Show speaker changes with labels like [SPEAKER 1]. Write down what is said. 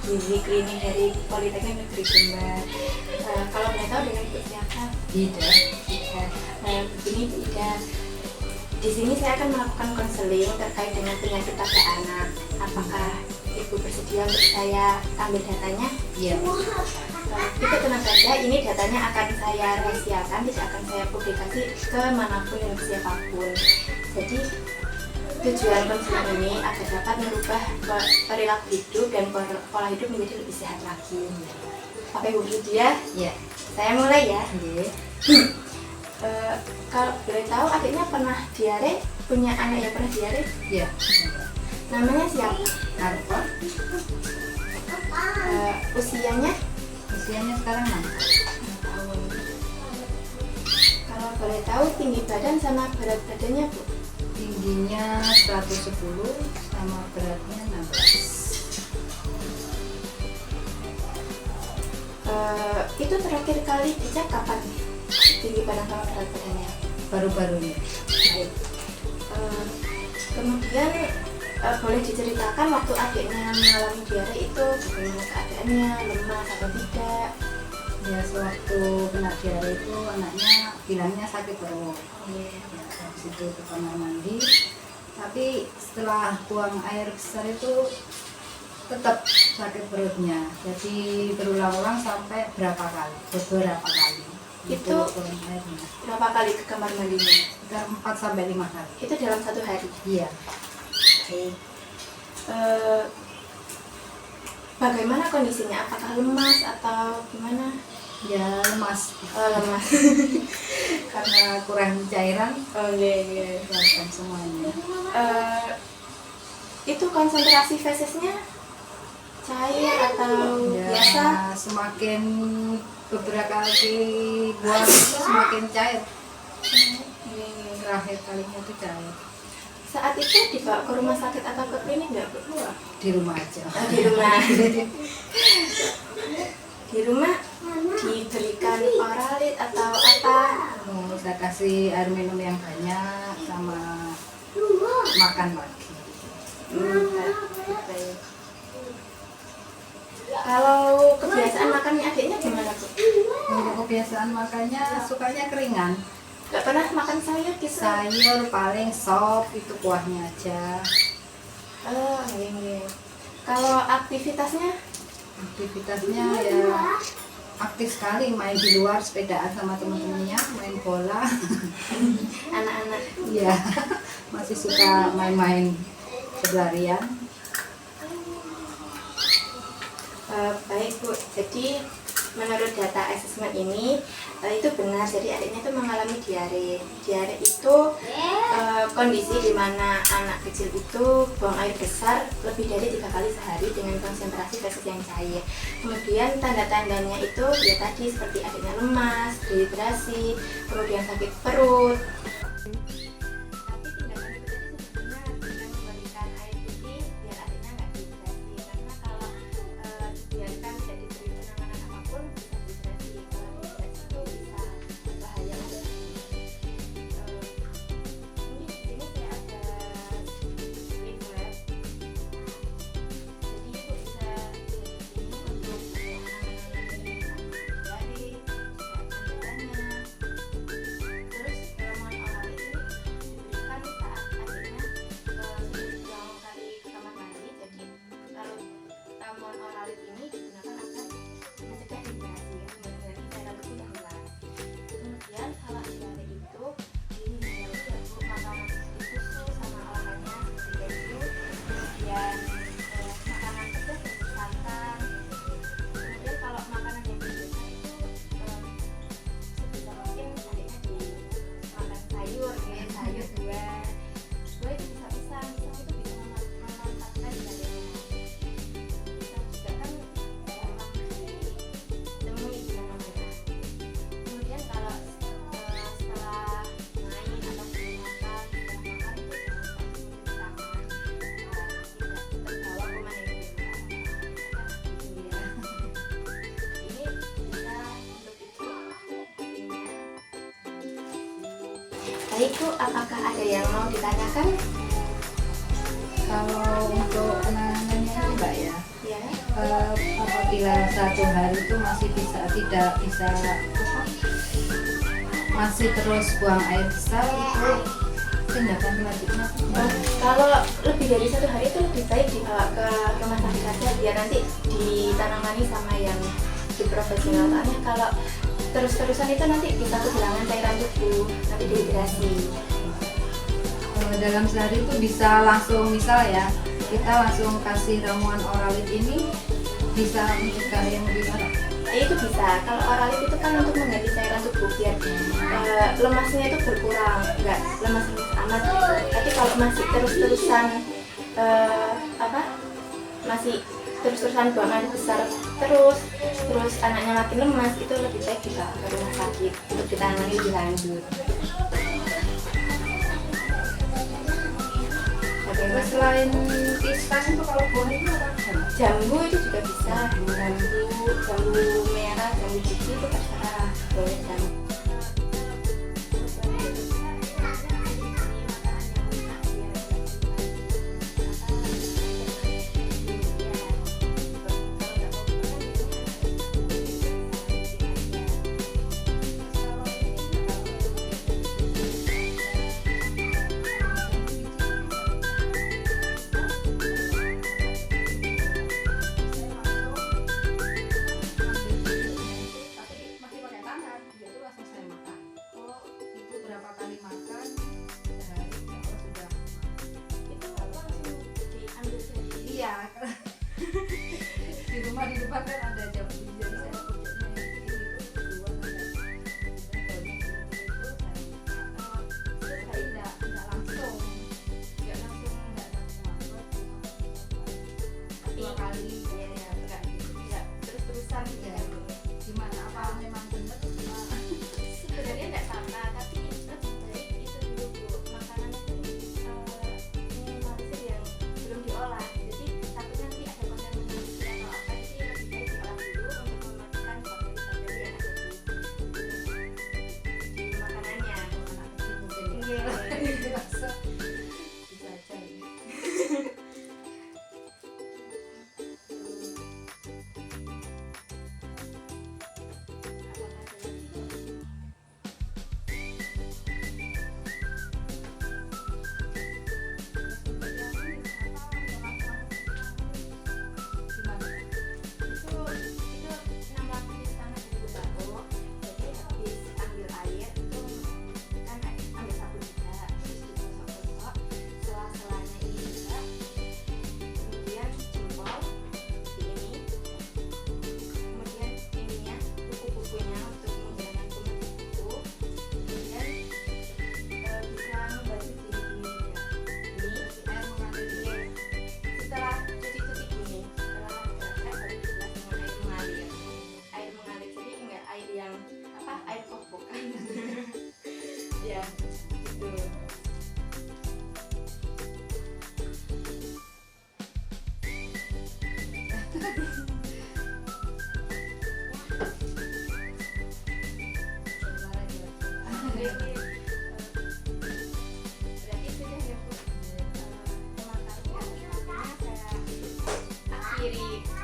[SPEAKER 1] gizi klinik dari Politeknik Negeri Jember. Kalau boleh tahu dengan Ibu siapa?
[SPEAKER 2] Ida.
[SPEAKER 1] Ida. Begini Bu Ida, di sini saya akan melakukan konseling terkait dengan penyakit pada anak. Apakah Ibu bersedia untuk saya ambil datanya?
[SPEAKER 2] Iya.
[SPEAKER 1] Itu tenang saja, ini datanya akan saya rahasiakan, tidak akan saya publikasi ke manapun dan siapapun. Jadi tujuan konseling ini agar dapat merubah perilaku hidup dan pola hidup menjadi lebih sehat lagi. Oke Bu Lydia,
[SPEAKER 2] Iya.
[SPEAKER 1] saya mulai ya.
[SPEAKER 2] Iya.
[SPEAKER 1] Kalau boleh tahu adiknya pernah diare, punya anak yang pernah diare?
[SPEAKER 2] Iya.
[SPEAKER 1] Namanya siapa?
[SPEAKER 2] Harpa.
[SPEAKER 1] Usianya?
[SPEAKER 2] Usianya sekarang 6
[SPEAKER 1] tahun. Kalau boleh tahu tinggi badan sama berat badannya Bu?
[SPEAKER 2] Tingginya 110 sama beratnya 16.
[SPEAKER 1] Itu terakhir kali dicek kapan? Tinggi badan sama berat badannya?
[SPEAKER 2] Baru-baru ini.
[SPEAKER 1] Baik. Kemudian boleh diceritakan waktu adiknya mengalami diare itu bagaimana keadaannya, lemas atau tidak?
[SPEAKER 2] Ya, sewaktu kena diare itu anaknya bilangnya sakit perut. Ya, habis itu ke kamar mandi. Tapi setelah buang air besar itu tetap sakit perutnya. Jadi berulang-ulang sampai beberapa kali.
[SPEAKER 1] Itu
[SPEAKER 2] buang airnya.
[SPEAKER 1] Berapa kali ke kamar mandinya?
[SPEAKER 2] Sekitar 4 sampai 5 kali.
[SPEAKER 1] Itu dalam satu hari?
[SPEAKER 2] Iya.
[SPEAKER 1] Oke. Bagaimana kondisinya? Apakah lemas atau gimana?
[SPEAKER 2] Ya, lemas.
[SPEAKER 1] Lemas.
[SPEAKER 2] Karena kurang cairan,
[SPEAKER 1] Oh iya.
[SPEAKER 2] kelihatan semuanya.
[SPEAKER 1] Itu konsentrasi fesesnya cair atau
[SPEAKER 2] Ya,
[SPEAKER 1] biasa?
[SPEAKER 2] semakin beberapa kali buang itu semakin cair. Terakhir kalinya itu cair.
[SPEAKER 1] Saat itu dibawa ke rumah sakit atau ke klinik nggak Bu?
[SPEAKER 2] Di rumah aja.
[SPEAKER 1] Di rumah. Di rumah diberikan oralit atau apa?
[SPEAKER 2] Saya kasih air minum yang banyak sama makan lagi.
[SPEAKER 1] Baik. Kalau kebiasaan makannya adiknya gimana Bu?
[SPEAKER 2] Untuk kebiasaan makannya sukanya keringan.
[SPEAKER 1] Gak pernah makan sayur gitu?
[SPEAKER 2] Sayur paling sop itu kuahnya aja.
[SPEAKER 1] Iya. Kalau aktivitasnya?
[SPEAKER 2] Aktivitasnya ya aktif sekali, main di luar, sepedaan sama teman-temannya, main bola.
[SPEAKER 1] Anak-anak?
[SPEAKER 2] Iya, masih suka main-main berlarian.
[SPEAKER 1] Baik Bu, jadi menurut data asesmen ini itu benar, jadi adiknya itu mengalami diare. Diare itu kondisi di mana anak kecil itu buang air besar lebih dari 3 kali sehari dengan konsentrasi feses yang cair. Kemudian tanda-tandanya itu ya tadi seperti adiknya lemas, dehidrasi, kemudian sakit perut. Tapi tindakan itu tadi sebetulnya dengan memberikan air putih biar adiknya nggak dehidrasi, karena kalau dibiarkan tidak diberi penanganan apapun bisa dehidrasi. Kalau dehidrasi itu bisa bahaya lagi. Ini di sini saya ada link web, jadi ibu bisa lihat di sini untuk menangani diare, juga tanda-tandanya. Terus ramuan oral ini diberikan saat adiknya sudah beberapa kali ke kamar mandi. Jadi kalau ramuan oral ini digunakan agar mencegah dehidrasi, menghindari cairan tubuh yang hilang. Kemudian kalau diare itu dihindari ya Bu, makanan seperti susu sama olahannya seperti keju, kemudian makanan pedas dan bersantan. Kemudian kalau makanan yang biasa itu sebisa mungkin adiknya dimakan sayur, ya sayur buah itu bisa pisang itu bisa memanfaatkan diarenya. Pisang juga kan gampang ditemui di mana-mana. Kemudian kalau setelah main atau sebelum makan, setelah makan itu jangan lupa cuci tangan, tidak terbawa kuman yang di luar. Iya. Ini bisa untuk ibu. Baik Bu, apakah ada yang mau ditanyakan?
[SPEAKER 2] Kalau untuk penanganannya Mbak ya,
[SPEAKER 1] Ya.
[SPEAKER 2] apabila 1 hari itu masih tidak bisa masih terus buang air besar, itu tindakan selanjutnya.
[SPEAKER 1] Kalau lebih dari 1 hari itu lebih baik dibawa ke rumah sakit saja biar nanti ditanamani sama yang di profesional. Soalnya kalau terus-terusan itu nanti bisa kehilangan cairan tubuh, nanti dehidrasi.
[SPEAKER 2] Dalam sehari itu bisa langsung, misal ya, kita langsung kasih ramuan Oralit ini bisa mencegah yang lebih parah.
[SPEAKER 1] Itu bisa. Kalau Oralit itu kan untuk mengganti cairan tubuh biar lemasnya itu berkurang, enggak lemas-lemas amat. Tapi kalau masih terus-terusan masih terus-terusan buang air besar terus anaknya makin lemas, itu lebih baik dibawa ke rumah sakit untuk ditangani lebih lanjut.
[SPEAKER 2] Terus selain pisang itu kalau buah itu apa?
[SPEAKER 1] Jambu itu juga bisa, jambu merah, jambu biji itu terserah, boleh jambu.
[SPEAKER 2] Iya, di rumah di depan kan ada jambu, jadi saya pucuknya itu dua tidak langsung nggak dua kali
[SPEAKER 1] Ya, enggak terus-terusan ya.
[SPEAKER 2] Gimana, apa memang benar
[SPEAKER 1] Sebenarnya enggak sama, tapi lebih baik itu dulu Bu. Makanan itu minimalisir yang belum diolah. Jadi takutnya nanti ada kontaminasi atau apa, jadi lebih baik diolah dulu untuk mematikan bakteri-bakteri yang ada di makanannya.
[SPEAKER 2] anak kecil mungkin
[SPEAKER 1] Iya.
[SPEAKER 2] dewasa bisa aja ya.
[SPEAKER 1] Itu 6 lapis istana dulu baru. Jadi habis ambil air itu kan ambil sabun juga, terus digosok-gosok sela-selanya ini juga. Kemudian jempol seperti ini. Kemudian ininya kuku-kukunya untuk menghilangkan kuman kuku. Kemudian bisa membantu diri juga. Ini air mengalir ini. Setelah cuci-cuci gini, setelah basah baru dibilas dengan air mengalir. Air mengalir, jadi enggak air yang air kobokan. Ya, gitu. Berarti sudah ya Bu, pemakaman saya akhiri.